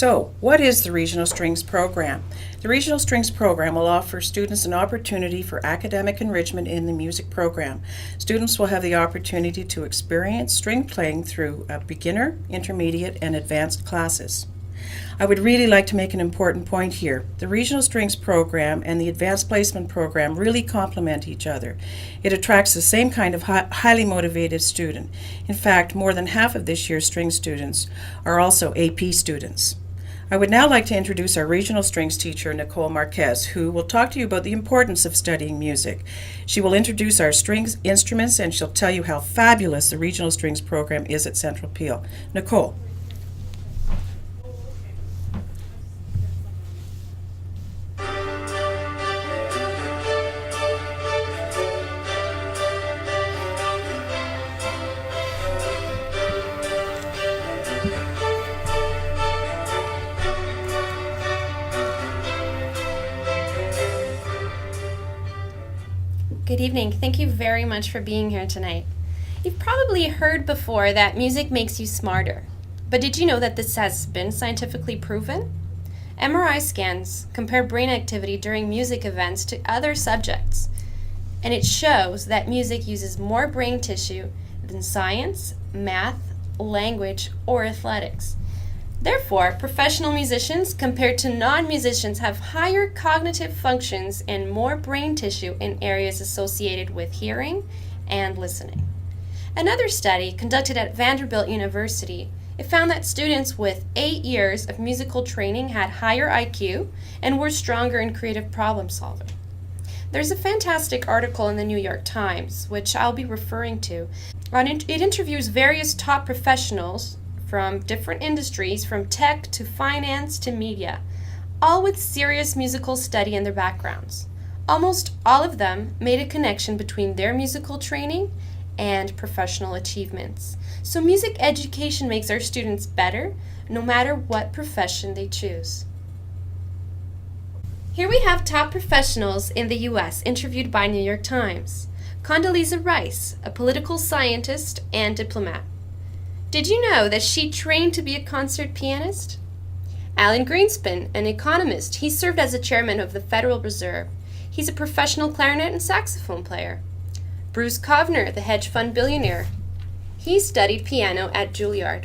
So, what is the Regional Strings Program? The Regional Strings Program will offer students an opportunity for academic enrichment in the music program. Students will have the opportunity to experience string playing through beginner, intermediate, and advanced classes. I would really like to make an important point here. The Regional Strings Program and the Advanced Placement Program really complement each other. It attracts the same kind of highly motivated student. In fact, more than half of this year's string students are also AP students. I would now like to introduce our regional strings teacher, Nicole Marquez, who will talk to you about the importance of studying music. She will introduce our strings instruments and she'll tell you how fabulous the Regional Strings Program is at Central Peel. Nicole. Good evening. Thank you very much for being here tonight. You've probably heard before that music makes you smarter. But did you know that this has been scientifically proven? MRI scans compare brain activity during music events to other subjects, and it shows that music uses more brain tissue than science, math, language, or athletics. Therefore, professional musicians compared to non-musicians have higher cognitive functions and more brain tissue in areas associated with hearing and listening. Another study conducted at Vanderbilt University, it found that students with 8 years of musical training had higher IQ and were stronger in creative problem solving. There's a fantastic article in the New York Times, which I'll be referring to. It interviews various top professionals from different industries, from tech to finance to media, all with serious musical study in their backgrounds. Almost all of them made a connection between their musical training and professional achievements. So music education makes our students better, no matter what profession they choose. Here we have top professionals in the U.S. interviewed by New York Times. Condoleezza Rice, a political scientist and diplomat. Did you know that she trained to be a concert pianist? Alan Greenspan, an economist, he served as the chairman of the Federal Reserve. He's a professional clarinet and saxophone player. Bruce Kovner, the hedge fund billionaire. He studied piano at Juilliard.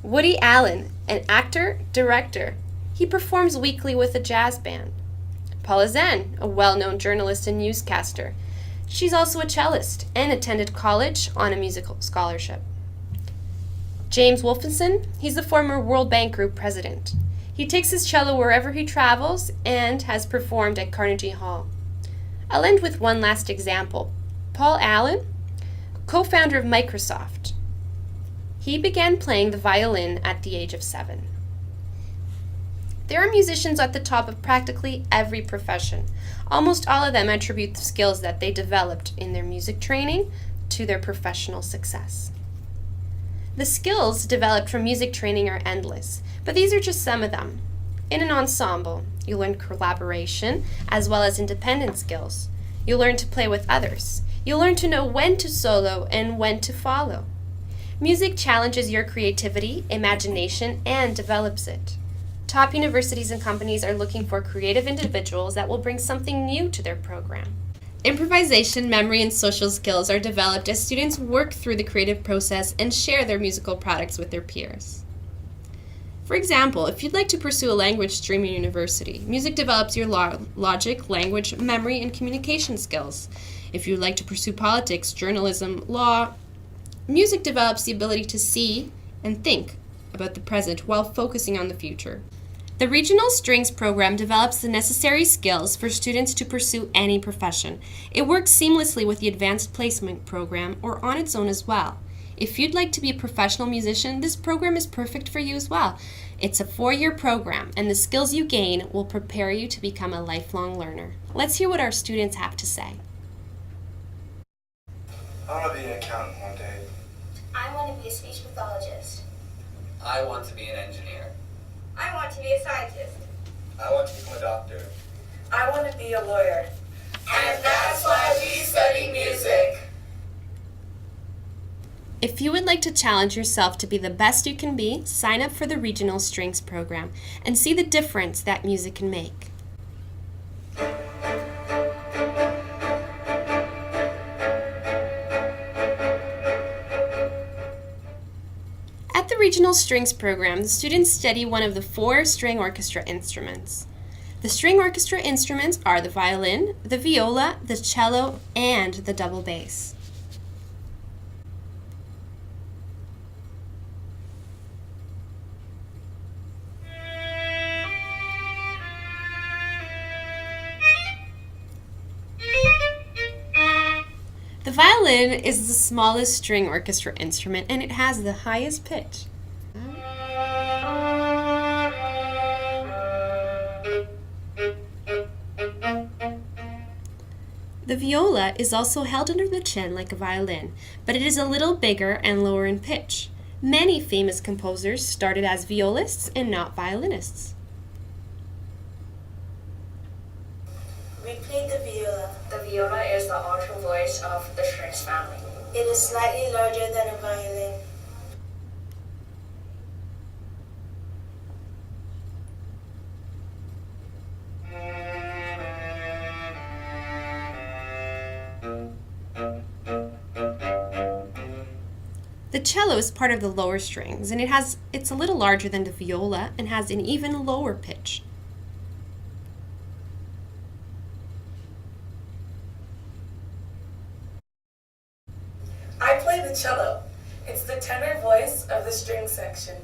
Woody Allen, an actor, director. He performs weekly with a jazz band. Paula Zen, a well-known journalist and newscaster. She's also a cellist and attended college on a musical scholarship. James Wolfenson, he's the former World Bank Group president. He takes his cello wherever he travels and has performed at Carnegie Hall. I'll end with one last example. Paul Allen, co-founder of Microsoft. He began playing the violin at the age of 7. There are musicians at the top of practically every profession. Almost all of them attribute the skills that they developed in their music training to their professional success. The skills developed from music training are endless, but these are just some of them. In an ensemble, you learn collaboration as well as independent skills. You learn to play with others. You learn to know when to solo and when to follow. Music challenges your creativity, imagination, and develops it. Top universities and companies are looking for creative individuals that will bring something new to their program. Improvisation, memory, and social skills are developed as students work through the creative process and share their musical products with their peers. For example, if you'd like to pursue a language stream in university, music develops your logic, language, memory, and communication skills. If you'd like to pursue politics, journalism, law, music develops the ability to see and think about the present while focusing on the future. The Regional Strings Program develops the necessary skills for students to pursue any profession. It works seamlessly with the Advanced Placement Program or on its own as well. If you'd like to be a professional musician, this program is perfect for you as well. It's a 4-year program, and the skills you gain will prepare you to become a lifelong learner. Let's hear what our students have to say. I want to be an accountant one day. I want to be a speech pathologist. I want to be an engineer. I want to be a scientist. I want to become a doctor. I want to be a lawyer. And that's why we study music. If you would like to challenge yourself to be the best you can be, sign up for the Regional Strings program and see the difference that music can make. At the Regional Strings program, the students study one of the 4 string orchestra instruments. The string orchestra instruments are the violin, the viola, the cello, and the double bass. The violin is the smallest string orchestra instrument and it has the highest pitch. The viola is also held under the chin like a violin, but it is a little bigger and lower in pitch. Many famous composers started as violists and not violinists. We played the viola. The viola is the alto voice of the strings family. It is slightly larger than a violin. The cello is part of the lower strings and it's a little larger than the viola and has an even lower pitch. I play the cello. It's the tenor voice of the string section.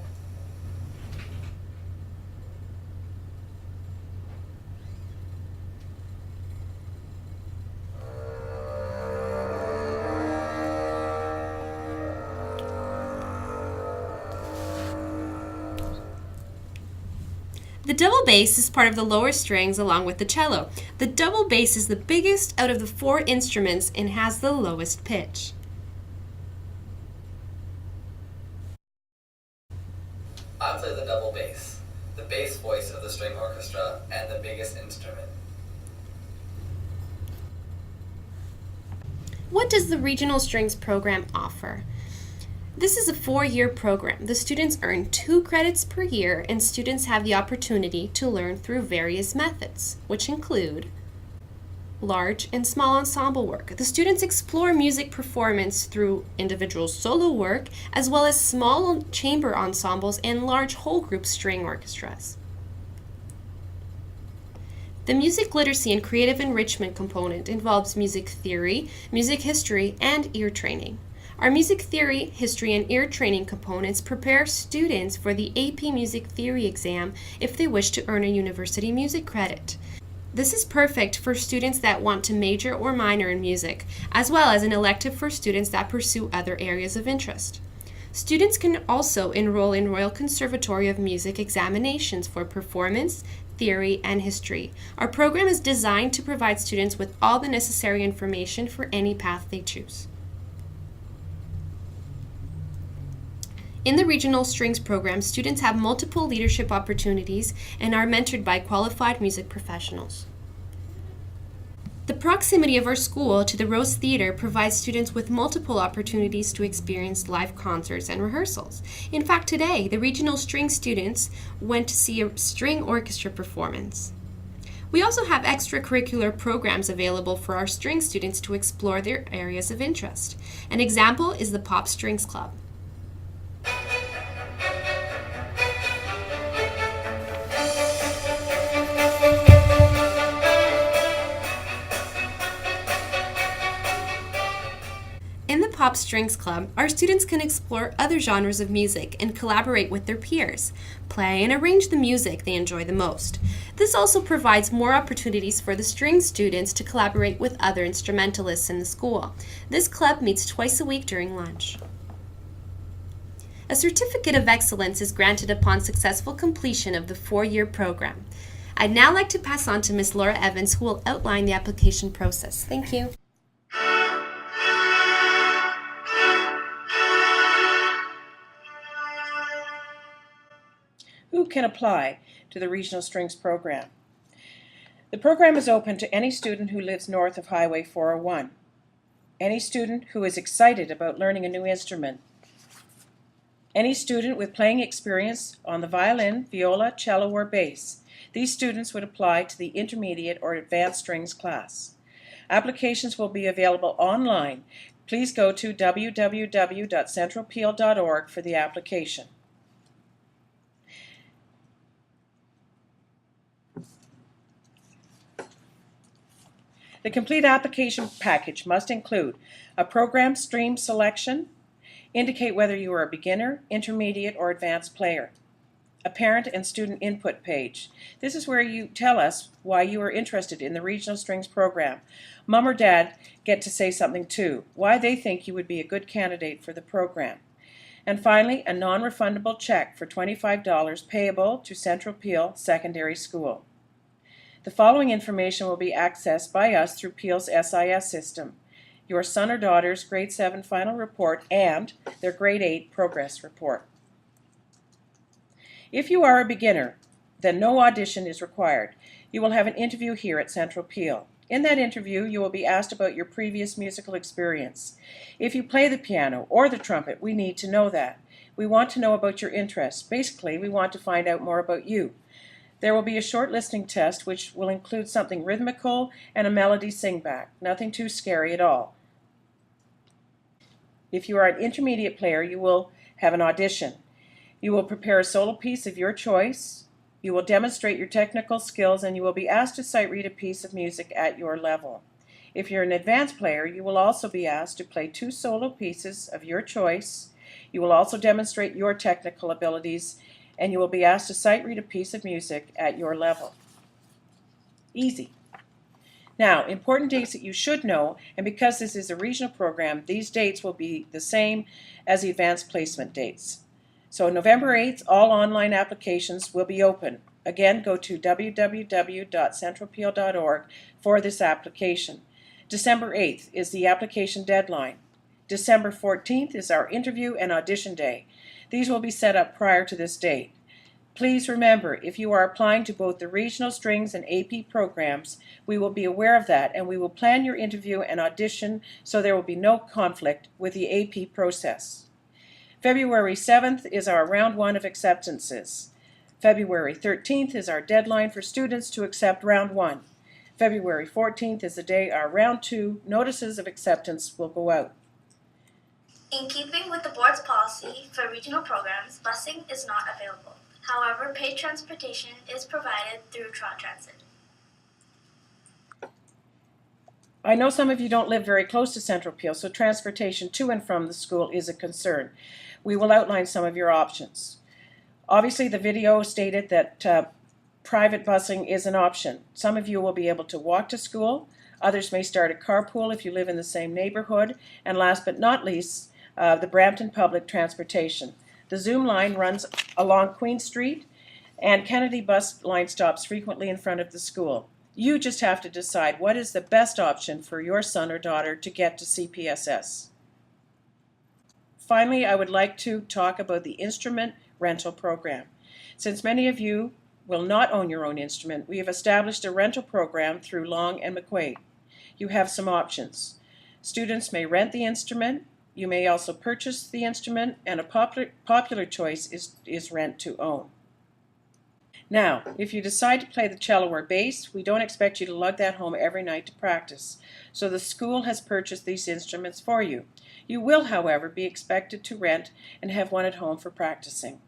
The double bass is part of the lower strings along with the cello. The double bass is the biggest out of the 4 instruments and has the lowest pitch. I play the double bass, the bass voice of the string orchestra, and the biggest instrument. What does the Regional Strings program offer? This is a 4-year program. The students earn 2 credits per year and students have the opportunity to learn through various methods, which include large and small ensemble work. The students explore music performance through individual solo work as well as small chamber ensembles and large whole group string orchestras. The music literacy and creative enrichment component involves music theory, music history, and ear training. Our music theory, history, and ear training components prepare students for the AP Music Theory exam if they wish to earn a university music credit. This is perfect for students that want to major or minor in music, as well as an elective for students that pursue other areas of interest. Students can also enroll in Royal Conservatory of Music examinations for performance, theory, and history. Our program is designed to provide students with all the necessary information for any path they choose. In the Regional Strings program, students have multiple leadership opportunities and are mentored by qualified music professionals. The proximity of our school to the Rose Theatre provides students with multiple opportunities to experience live concerts and rehearsals. In fact, today, the Regional Strings students went to see a string orchestra performance. We also have extracurricular programs available for our string students to explore their areas of interest. An example is the Pop Strings Club. In the Pop Strings Club, our students can explore other genres of music and collaborate with their peers, play and arrange the music they enjoy the most. This also provides more opportunities for the string students to collaborate with other instrumentalists in the school. This club meets twice a week during lunch. A certificate of excellence is granted upon successful completion of the 4-year program. I'd now like to pass on to Ms. Laura Evans, who will outline the application process. Thank you. Who can apply to the Regional Strings program? The program is open to any student who lives north of Highway 401. Any student who is excited about learning a new instrument. Any student with playing experience on the violin, viola, cello, or bass. These students would apply to the intermediate or advanced strings class. Applications will be available online. Please go to www.centralpeel.org for the application. The complete application package must include a program stream selection, indicate whether you are a beginner, intermediate, or advanced player, a parent and student input page. This is where you tell us why you are interested in the Regional Strings program. Mom or Dad get to say something too, why they think you would be a good candidate for the program. And finally, a non-refundable check for $25 payable to Central Peel Secondary School. The following information will be accessed by us through Peel's SIS system: your son or daughter's Grade 7 final report and their Grade 8 progress report. If you are a beginner, then no audition is required. You will have an interview here at Central Peel. In that interview, you will be asked about your previous musical experience. If you play the piano or the trumpet, we need to know that. We want to know about your interests. Basically, we want to find out more about you. There will be a short listening test which will include something rhythmical and a melody sing-back. Nothing too scary at all. If you are an intermediate player, you will have an audition. You will prepare a solo piece of your choice. You will demonstrate your technical skills, and you will be asked to sight read a piece of music at your level. If you're an advanced player, you will also be asked to play 2 solo pieces of your choice. You will also demonstrate your technical abilities, and you will be asked to sight read a piece of music at your level. Easy. Now, important dates that you should know, and because this is a regional program, these dates will be the same as the advanced placement dates. So November 8th, all online applications will be open. Again, go to www.centralpeel.org for this application. December 8th is the application deadline. December 14th is our interview and audition day. These will be set up prior to this date. Please remember, if you are applying to both the Regional Strings and AP programs, we will be aware of that, and we will plan your interview and audition so there will be no conflict with the AP process. February 7th is our round 1 of acceptances. February 13th is our deadline for students to accept round 1. February 14th is the day our round 2 notices of acceptance will go out. In keeping with the board's policy for regional programs, busing is not available. However, paid transportation is provided through Toronto Transit. I know some of you don't live very close to Central Peel, so transportation to and from the school is a concern. We will outline some of your options. Obviously, the video stated that private busing is an option. Some of you will be able to walk to school. Others may start a carpool if you live in the same neighborhood. And last but not least, the Brampton Public Transportation. The Zoom line runs along Queen Street, and Kennedy bus line stops frequently in front of the school. You just have to decide what is the best option for your son or daughter to get to CPSS. Finally, I would like to talk about the instrument rental program. Since many of you will not own your own instrument, we have established a rental program through Long and McQuaid. You have some options. Students may rent the instrument. You may also purchase the instrument, and a popular choice is rent to own. Now, if you decide to play the cello or bass, we don't expect you to lug that home every night to practice, so the school has purchased these instruments for you. You will, however, be expected to rent and have one at home for practicing.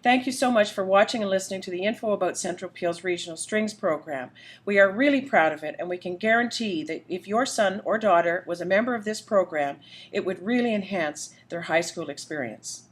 Thank you so much for watching and listening to the info about Central Peel's Regional Strings program. We are really proud of it, and we can guarantee that if your son or daughter was a member of this program, it would really enhance their high school experience.